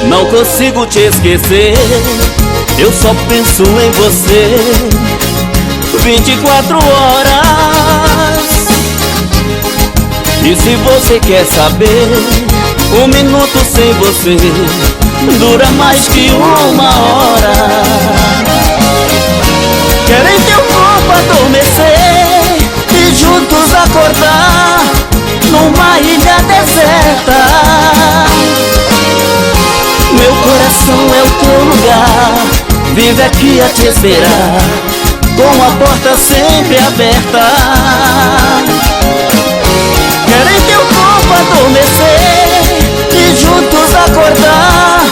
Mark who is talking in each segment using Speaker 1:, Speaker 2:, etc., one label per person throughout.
Speaker 1: Não consigo te esquecer, eu só penso em você 24 horas. E se você quer saber, 1 minuto sem você dura mais que 1 hora. Quero em teu corpo adormecer e juntos acordar numa ilha deserta. Meu coração é o teu lugar, vive aqui a te esperar, com a porta sempre aberta. Quero em teu corpo adormecer e juntos acordar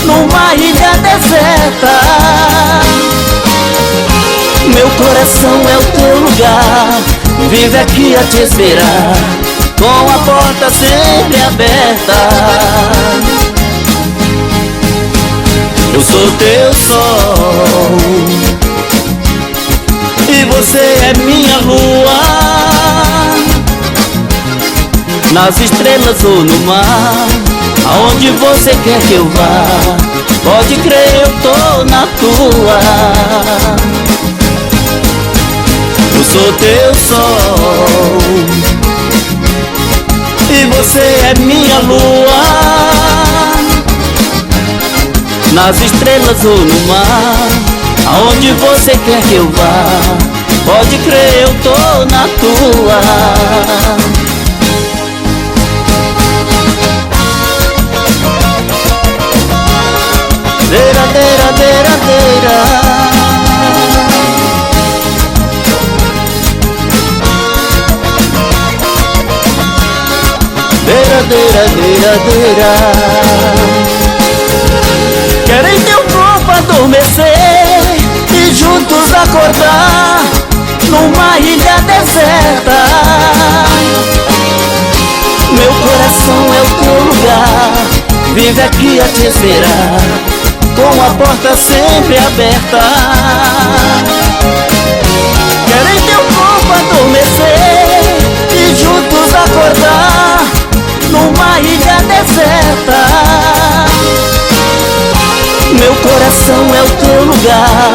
Speaker 1: numa ilha deserta. Meu coração é o teu lugar, vive aqui a te esperar, com a porta sempre aberta. Eu sou teu sol e você é minha lua. Nas estrelas ou no mar, aonde você quer que eu vá, pode crer, eu tô na tua. Eu sou teu sol e você é minha lua. Nas estrelas ou no mar, aonde você quer que eu vá, pode crer, eu tô na tua. Deira, deira, deira, deira. Deira, deira, deira, deira. Quero em teu corpo adormecer e juntos acordar numa ilha deserta. Meu coração é o teu lugar, vive aqui a te esperar, com a porta sempre aberta. Quero em teu corpo adormecer e juntos acordar numa ilha deserta. Meu coração é o teu lugar,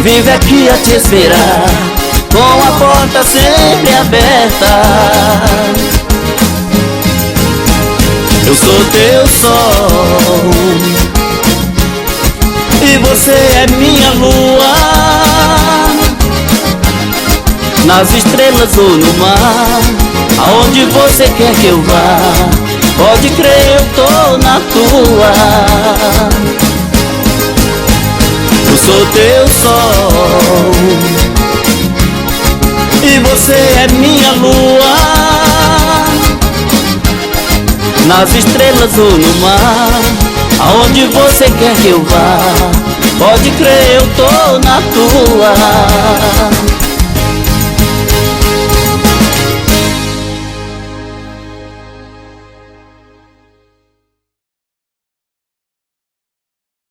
Speaker 1: vive aqui a te esperar, com a porta sempre aberta. Eu sou teu sol e você é minha lua. Nas estrelas ou no mar, aonde você quer que eu vá, pode crer, eu tô na tua. Eu sou teu sol e você é minha lua. Nas estrelas ou no mar, aonde você quer que eu vá, pode crer, eu tô na tua.